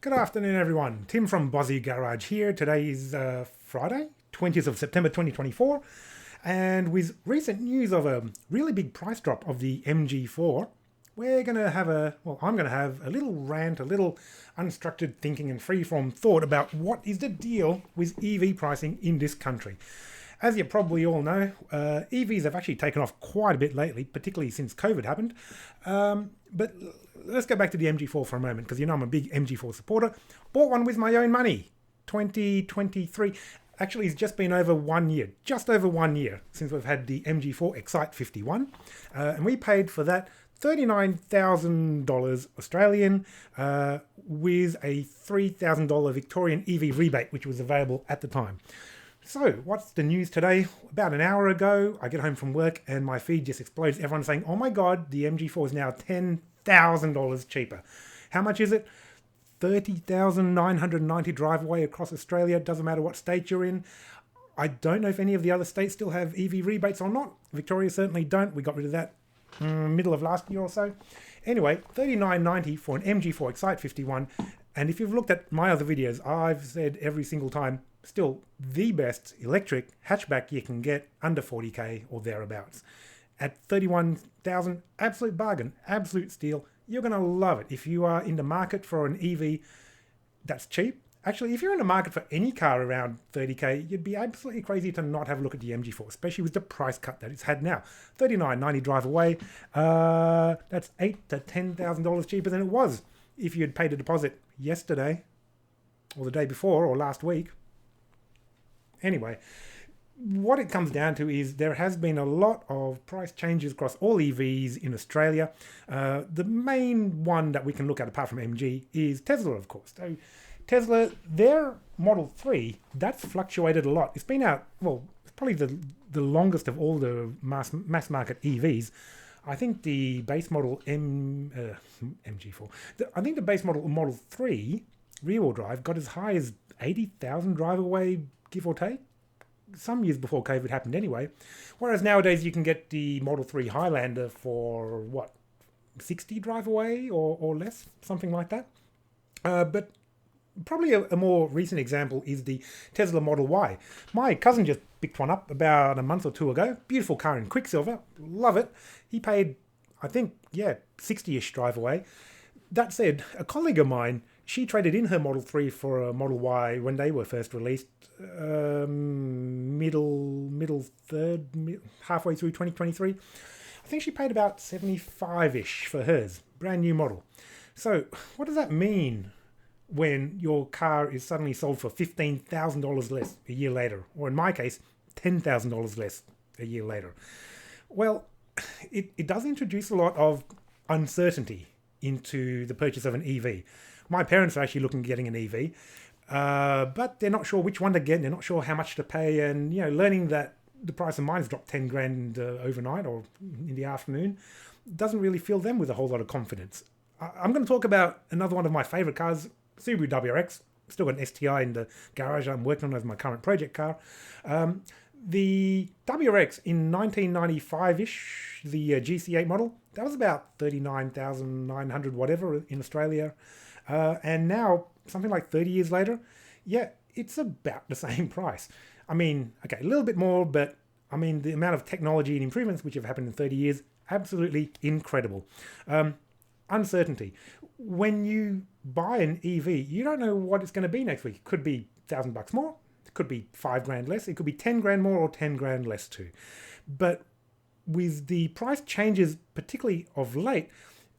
Good afternoon, everyone. Tim from Bozzy Garage here. Today is Friday, 20th of September 2024. And with recent news of a really big price drop of the MG4, we're going to have I'm going to have a little rant, a little unstructured thinking and free-form thought about what is the deal with EV pricing in this country. As you probably all know, EVs have actually taken off quite a bit lately, particularly since COVID happened. But let's go back to the MG4 for a moment, because you know I'm a big MG4 supporter. Bought one with my own money, 2023. Actually, it's just been over 1 year, just over 1 year since we've had the MG4 Excite 51. And we paid for that $39,000 Australian with a $3,000 Victorian EV rebate, which was available at the time. So, what's the news today? About an hour ago, I get home from work and my feed just explodes. Everyone's saying, oh my God, the MG4 is now $10,000 cheaper. How much is it? 30,990 driveaway across Australia. Doesn't matter what state you're in. I don't know if any of the other states still have EV rebates or not. Victoria certainly don't. We got rid of that middle of last year or so. Anyway, $39.90 for an MG4 Excite 51. And if you've looked at my other videos, I've said every single time, still the best electric hatchback you can get under 40k or thereabouts. At 31,000, absolute bargain, absolute steal. You're going to love it. If you are in the market for an EV that's cheap, actually, if you're in the market for any car around 30k, you'd be absolutely crazy to not have a look at the MG4, especially with the price cut that it's had now. $39.90 drive away. That's $8,000 to $10,000 cheaper than it was if you had paid a deposit yesterday or the day before or last week. Anyway, what it comes down to is there has been a lot of price changes across all EVs in Australia. The main one that we can look at apart from MG is Tesla, of course. So Tesla, their Model 3, that's fluctuated a lot. It's been out, well, it's probably the longest of all the mass market EVs. I think the base model MG4, I think the base Model 3 rear-wheel drive got as high as 80,000 drive away, give or take. Some years before COVID happened anyway. Whereas nowadays you can get the Model 3 Highlander for, 60 drive away or less, something like that. But probably a more recent example is the Tesla Model Y. My cousin just picked one up about a month or two ago. Beautiful car in Quicksilver. Love it. He paid, I think, 60-ish drive away. That said, a colleague of mine, she traded in her Model 3 for a Model Y when they were first released, halfway through 2023. I think she paid about 75-ish for hers, brand new model. So what does that mean when your car is suddenly sold for $15,000 less a year later, or in my case, $10,000 less a year later? Well, it does introduce a lot of uncertainty into the purchase of an EV. My parents are actually looking at getting an EV, but they're not sure which one to get. They're not sure how much to pay, and learning that the price of mine has dropped 10 grand overnight or in the afternoon doesn't really fill them with a whole lot of confidence. I'm going to talk about another one of my favorite cars, Subaru WRX. Still got an STI in the garage I'm working on as my current project car. The WRX in 1995-ish, the GC8 model, that was about 39,900 whatever in Australia. And now, something like 30 years later, it's about the same price. I mean, okay, a little bit more, but I mean, the amount of technology and improvements which have happened in 30 years, absolutely incredible. Uncertainty. When you buy an EV, you don't know what it's going to be next week. It could be $1,000 more. It could be 5 grand less. It could be 10 grand more or 10 grand less too. But with the price changes, particularly of late,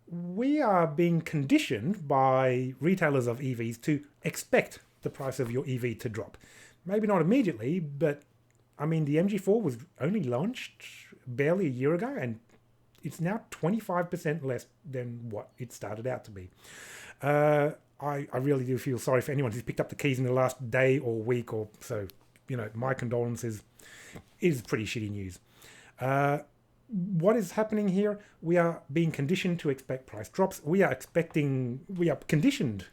we are being conditioned by retailers of EVs to expect the price of your EV to drop. Maybe not immediately, but I mean, the MG4 was only launched barely a year ago, and it's now 25% less than what it started out to be. I really do feel sorry for anyone who's picked up the keys in the last day or week or so. My condolences. It is pretty shitty news. What is happening here? We are being conditioned to expect price drops. We are conditioned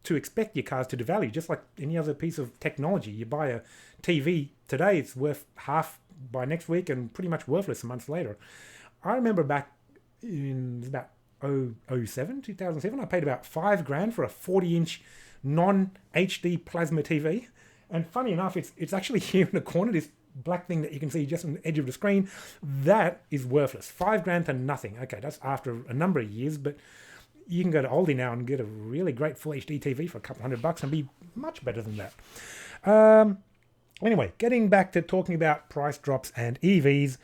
to expect your cars to devalue, just like any other piece of technology. You buy a TV today, it's worth half by next week and pretty much worthless a month later. I remember back in about 2007, I paid about 5 grand for a 40-inch non-HD plasma TV. And funny enough, it's actually here in the corner, this black thing that you can see just on the edge of the screen. That is worthless. $5,000 to nothing. Okay, that's after a number of years, but you can go to Aldi now and get a really great full HD TV for a couple $100 and be much better than that. Anyway, getting back to talking about price drops and EVs,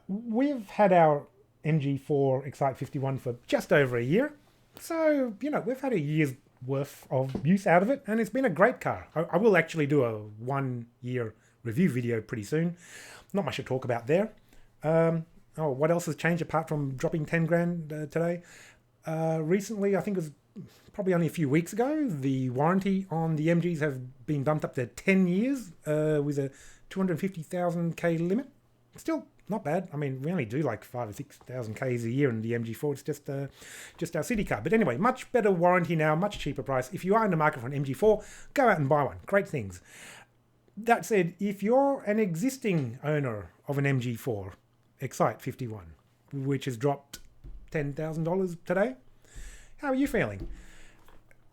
we've had our MG4 Excite 51 for just over a year. So, we've had a year's worth of use out of it, and it's been a great car. I will actually do a 1 year review video pretty soon. Not much to talk about there. What else has changed apart from dropping $10,000 today? Recently, I think it was probably only a few weeks ago, the warranty on the MGs have been bumped up to 10 years with a 250,000 K limit. Still not bad. I mean, we only do like 5,000 or 6,000 Ks a year in the MG4. It's just our city car. But anyway, much better warranty now, much cheaper price. If you are in the market for an MG4, go out and buy one. Great things. That said, if you're an existing owner of an MG4 Excite 51, which has dropped $10,000 today, how are you feeling?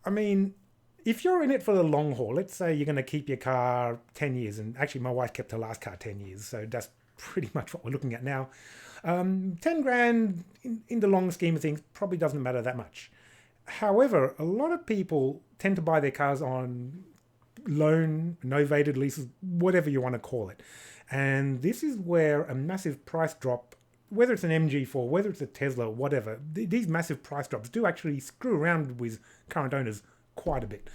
I mean, if you're in it for the long haul, let's say you're going to keep your car 10 years, and actually my wife kept her last car 10 years, so that's pretty much what we're looking at now. $10,000 in the long scheme of things probably doesn't matter that much. However, a lot of people tend to buy their cars on loan, novated leases, whatever you want to call it. And this is where a massive price drop, whether it's an MG4, whether it's a Tesla, whatever, these massive price drops do actually screw around with current owners quite a bit.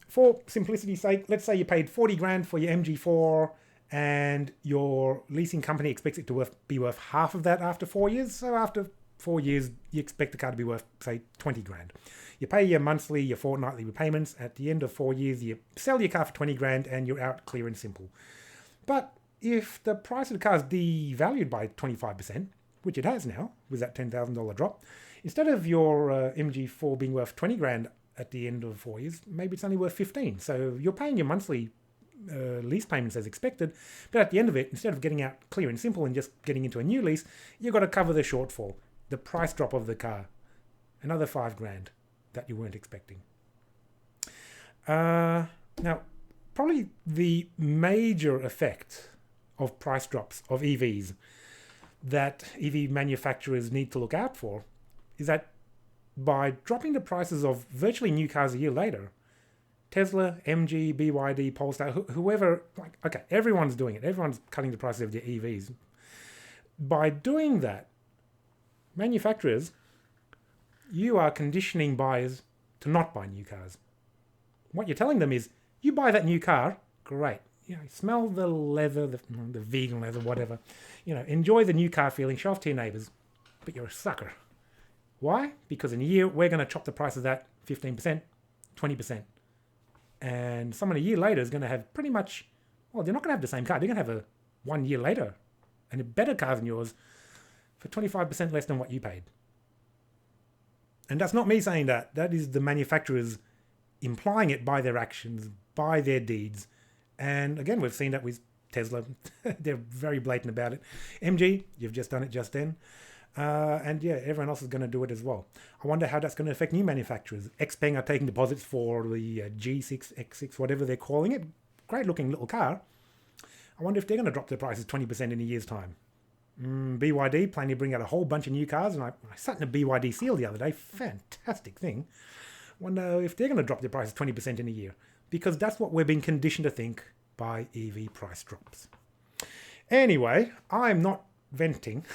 For simplicity's sake, let's say you paid $40,000 for your MG4 and your leasing company expects it to be worth half of that after 4 years. So after 4 years, you expect the car to be worth, say, $20,000. You pay your monthly, your fortnightly repayments. At the end of 4 years, you sell your car for $20,000 and you're out clear and simple. But if the price of the car is devalued by 25%, which it has now with that $10,000 drop, instead of your MG4 being worth $20,000 at the end of 4 years, maybe it's only worth $15,000. So you're paying your monthly lease payments as expected, but at the end of it, instead of getting out clear and simple and just getting into a new lease, you've got to cover the shortfall, the price drop of the car, another $5,000 that you weren't expecting. Now, probably the major effect of price drops of EVs that EV manufacturers need to look out for is that by dropping the prices of virtually new cars a year later, Tesla, MG, BYD, Polestar, whoever, everyone's doing it. Everyone's cutting the prices of their EVs. By doing that, manufacturers, you are conditioning buyers to not buy new cars. What you're telling them is, you buy that new car, great. Smell the leather, the vegan leather, whatever. Enjoy the new car feeling, show off to your neighbours, but you're a sucker. Why? Because in a year, we're going to chop the price of that 15%, 20%. And someone a year later is going to have pretty much, they're not going to have the same car. They're going to have a 1 year later and a better car than yours for 25% less than what you paid. And that's not me saying that. That is the manufacturers implying it by their actions, by their deeds. And again, we've seen that with Tesla. They're very blatant about it. MG, you've just done it just then. And yeah, everyone else is going to do it as well. I wonder how that's going to affect new manufacturers. XPeng are taking deposits for the G6, X6, whatever they're calling it. Great looking little car. I wonder if they're going to drop their prices 20% in a year's time. BYD planning to bring out a whole bunch of new cars. And I sat in a BYD Seal the other day. Fantastic thing. Wonder if they're going to drop their prices 20% in a year. Because that's what we're being conditioned to think by EV price drops. Anyway, I'm not venting.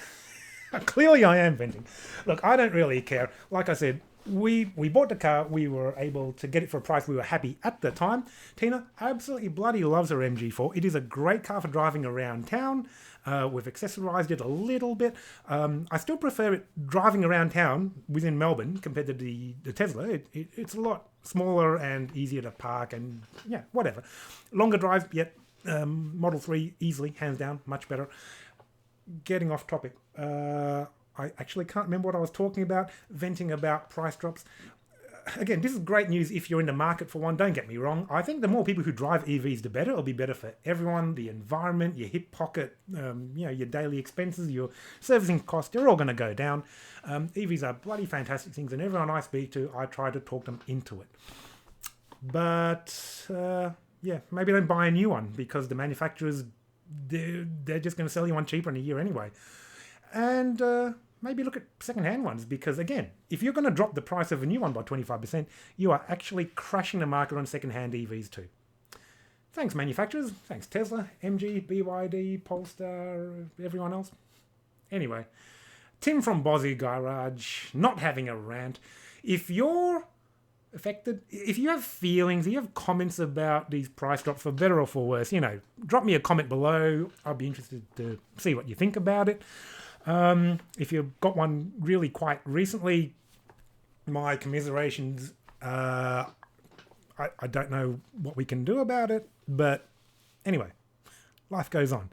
Clearly I am venting. Look, I don't really care. Like I said, we bought the car. We were able to get it for a price we were happy at the time. Tina absolutely bloody loves her MG4. It is a great car for driving around town. We've accessorized it a little bit. I still prefer it driving around town within Melbourne compared to the Tesla. It's a lot smaller and easier to park and yeah, whatever. Longer drive, yet Model 3 easily, hands down, much better. Getting off topic. I actually can't remember what I was talking about, venting about price drops. again, this is great news if you're in the market for one. Don't get me wrong. I think the more people who drive EVs, the better. It'll be better for everyone, the environment, your hip pocket, your daily expenses, your servicing costs. They're all going to go down. EVs are bloody fantastic things, and everyone I speak to, I try to talk them into it. But maybe don't buy a new one because the manufacturers, they're just going to sell you one cheaper in a year anyway. And maybe look at second-hand ones because, again, if you're going to drop the price of a new one by 25%, you are actually crashing the market on second-hand EVs too. Thanks, manufacturers. Thanks, Tesla, MG, BYD, Polestar, everyone else. Anyway, Tim from Bozzy Garage, not having a rant. If you're affected, if you have feelings, if you have comments about these price drops for better or for worse, drop me a comment below. I'll be interested to see what you think about it. If you've got one really quite recently, my commiserations. I don't know what we can do about it, but anyway, life goes on.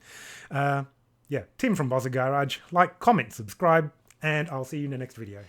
Tim from Bozzy Garage. Like, comment, subscribe, and I'll see you in the next video.